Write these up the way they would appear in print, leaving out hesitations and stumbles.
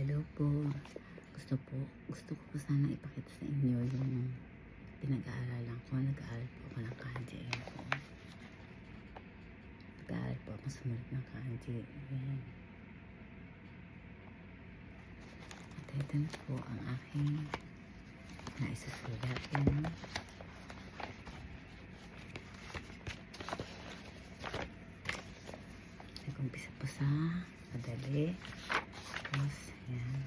Hello po. Gusto ko po sana ipakita sa inyo yung pinag-aaralan ko. Nag-aaral po ako ng kanji. Ayan po. Nag-aaral po ako sumunod ng kanji. Ayan. At ito na po ang aking naisusulat. Ayan. Nag-umpisa po sa madali. Tapos, ayan.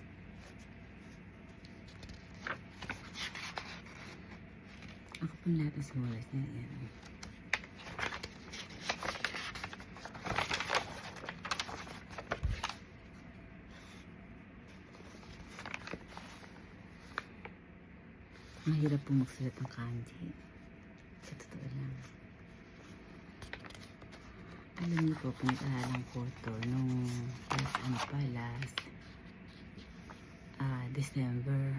Ako po lahat ng sumulat niya. Ayan. Mahirap po magsulat ng kanji. Sa totoo lang. Alam niyo po, pinag-aralan ko ito nung last December.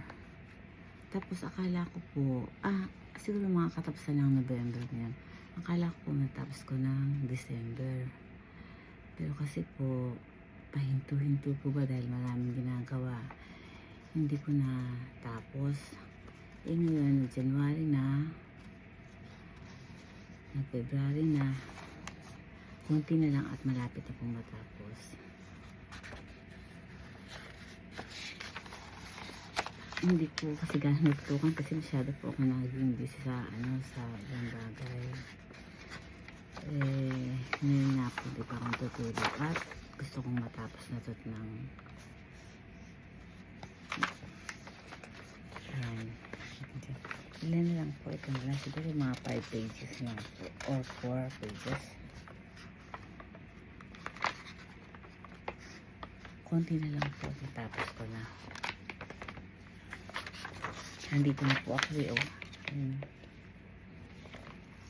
Tapos akala ko po, siguro mga katapusan ng November na yan. Akala ko po matapos ko ng December. Pero kasi po, pahinto-hinto po ba dahil maraming ginagawa. Hindi ko na tapos. Ngayon, January na, February na, konti na lang at malapit na pong matapos. Hindi po kasi gano'n nagtukan kasi masyado po ako naging busy sa ibang bagay. Ngayon nga po, di pa akong tutulog at gusto kong matapos na ito ng ilan na lang po, ito na lang siguro mga 5 pages lang po or 4 pages. Konti na lang po, matapos ko na. Nandito na po ako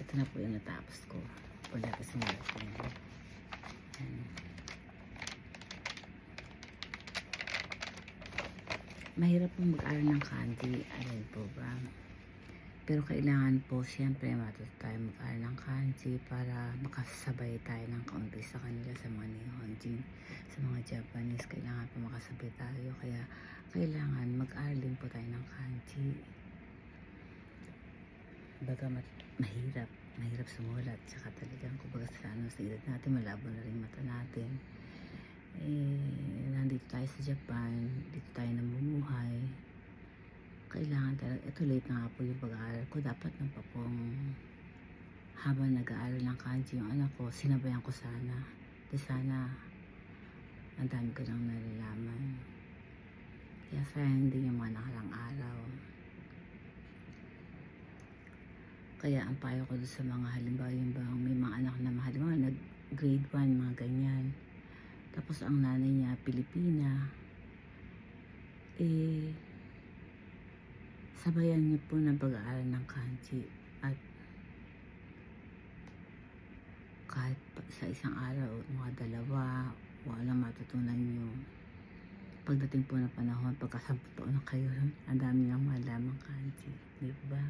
ito na po yung natapos ko. Wala kasi malas ko na. Mahirap pong mag-aral ng kanji, alam po ba? Pero kailangan po siyempre matuto tayo mag-aral ng kanji para makasabay tayo ng kaunti sa kanila, sa mga Nihonjin, sa mga Japanese. Kailangan po makasabay tayo, kaya kailangan mag-aral din po tayo ng kanji. Bagamat mahirap sumulat, saka talagang kumbaga sa edad natin, malabo na rin mata natin. Nandito tayo sa Japan, dito tayo namumuhay. Kailangan talaga, ito late na nga po yung pag-aaral ko. Dapat nang pa pong habang nag-aaral ng kanji yung anak ko, sinabayan ko sana. Di sana ang dami ko lang nalalaman. Kaya sayang din yung mga nakarang araw. Kaya ang payo ko doon sa mga halimbawa yung bang may mga anak na halimbawa nag grade 1, mga ganyan. Tapos ang nanay niya Pilipina, sabayan niyo po ng pag-aaral ng kanji at kahit sa isang araw mga 2 walang matutunan niyo. Pagdating po ng panahon, pagka 10 taon na kayo, ang dami nang malamang kanji, di ba?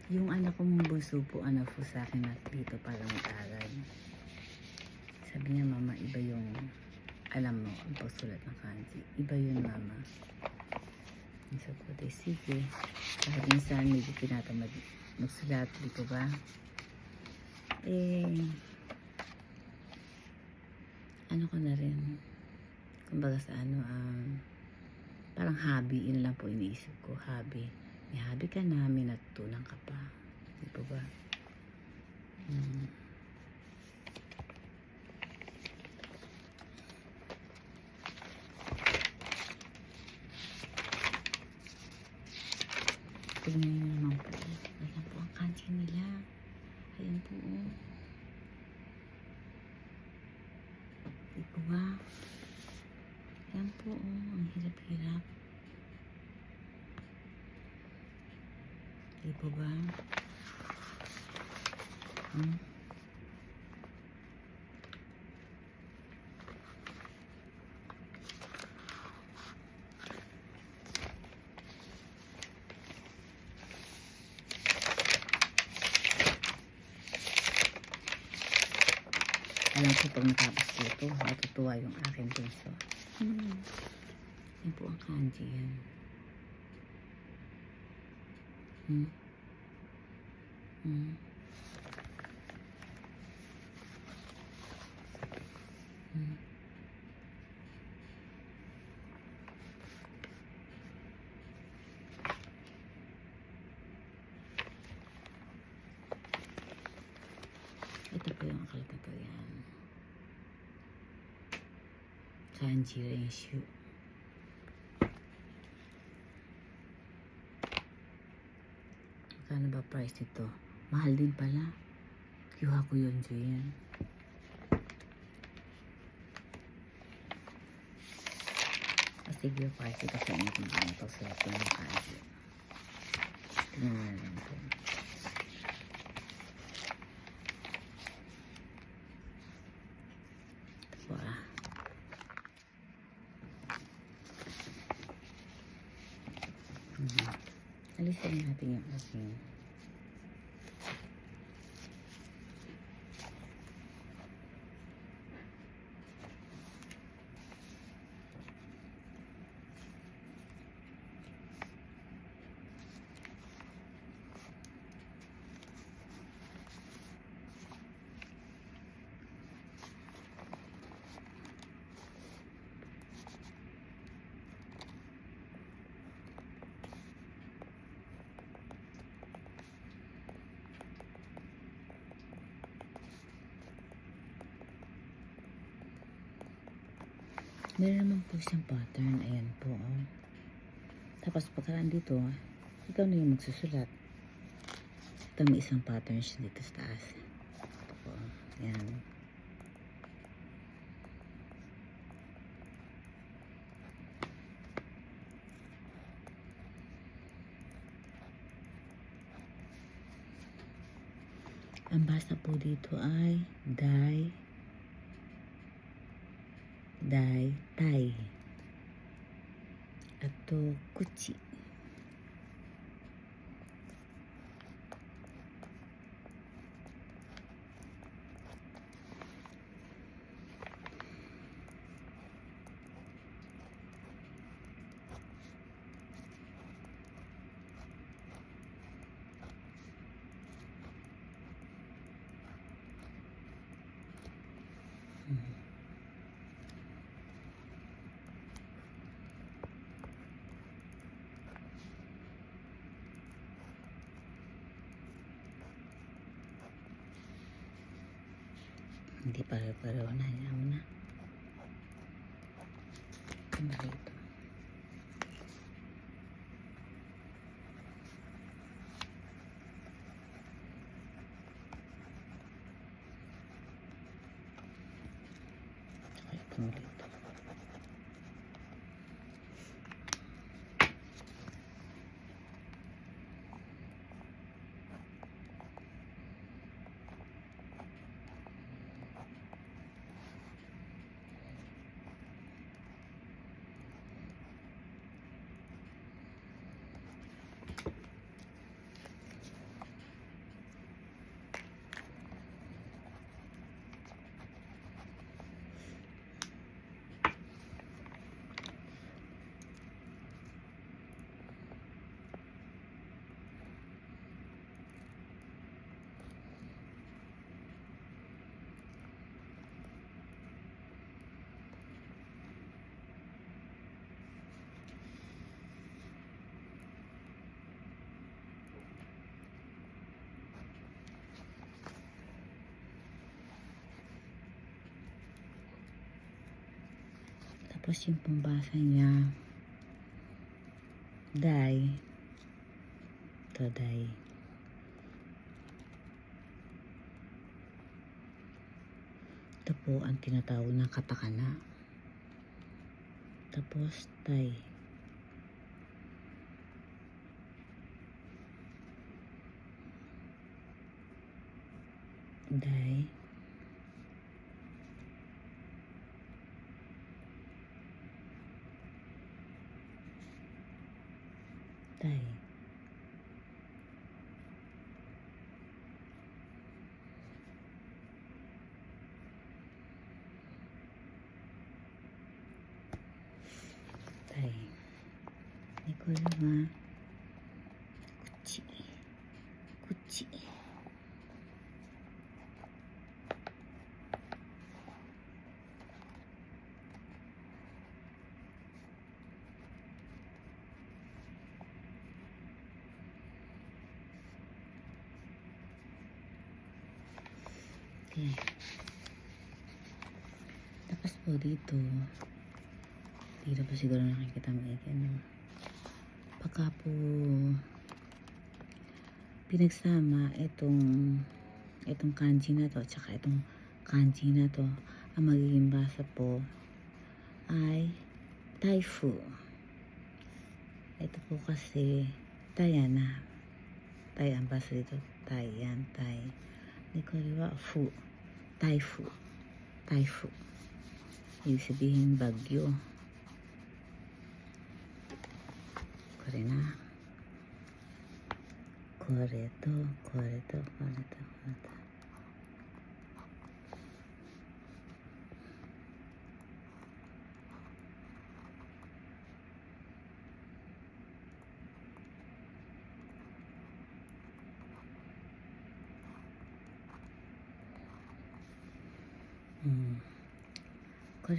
Yung anak kong bunso po, po sa akin na dito para mag-aral. Sabi niya, mama, iba yung alam mo ang pagsulat ng kanji. Iba yun, mama. So po, sige. Kahit minsan medyo tinatamad magsulat, di ko ba? Ano ko na rin, kumbaga sa parang hobby, yun lang po iniisip ko, hobby. May hobby ka na, may natutunan ka pa. Di ba ba? Tingnan nyo naman po. Ayan po ang kanji nila. Ayan po. Di ba ba? Ayan po. Ang hirap-hirap. Di ba ba? Alam ko pag natapos ko ito, matutuwa yung akin bunso. Yan po ang kanji yan. Hmm. Hmm. Hmm. Ito po yung akal-tato yan. Kanji Renshu. Magkano ba price nito? Mahal din pala. Kiwa ko yun dyan. Sige, price ito sa inyo kung ano ito sa ito ng kanji. Tingnan na lang ito. Wala. Alisin natin yung aking meron naman po siyang pattern. Ayan po. Oh. Tapos pagkaraan dito, ikaw na yung magsusulat. Ito may isang pattern siya dito sa taas. Ito po. Ayan. Ang basa po dito ay Dai Tai atau Kuchi. Hindi pare-pareho na. Ayan mo na. Kambali ito. Saka ito ulit. Tapos yung pambasa niya, Dai. Ito, Dai. Ito po ang tinatawag na katakana. Tapos, Tai. Dai. Tai. これは口。Okay. Tapos po dito po siguro nakikita maigi, ano. Pagka po pinagsama itong kanji na to, tsaka itong kanji na to, ang magiging basa po ay taifu. Ito po kasi tayana. Tai ang basa dito. Tai yan, tai. Nikori wa fu. Taifu. Taifu. Ibig sabihin bagyo. Kore na. Kore to. Kore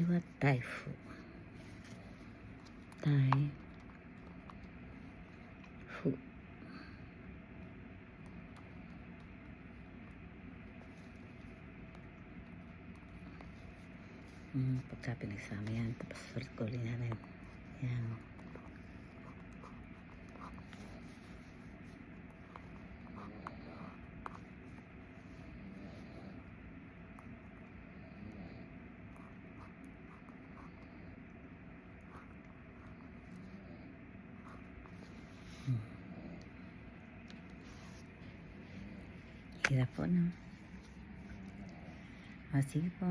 wa taifu. Taifu. Pagka pinagsama yan, tapos sulit ko ulit na rin. Yan. Hirap po, no? Sige po.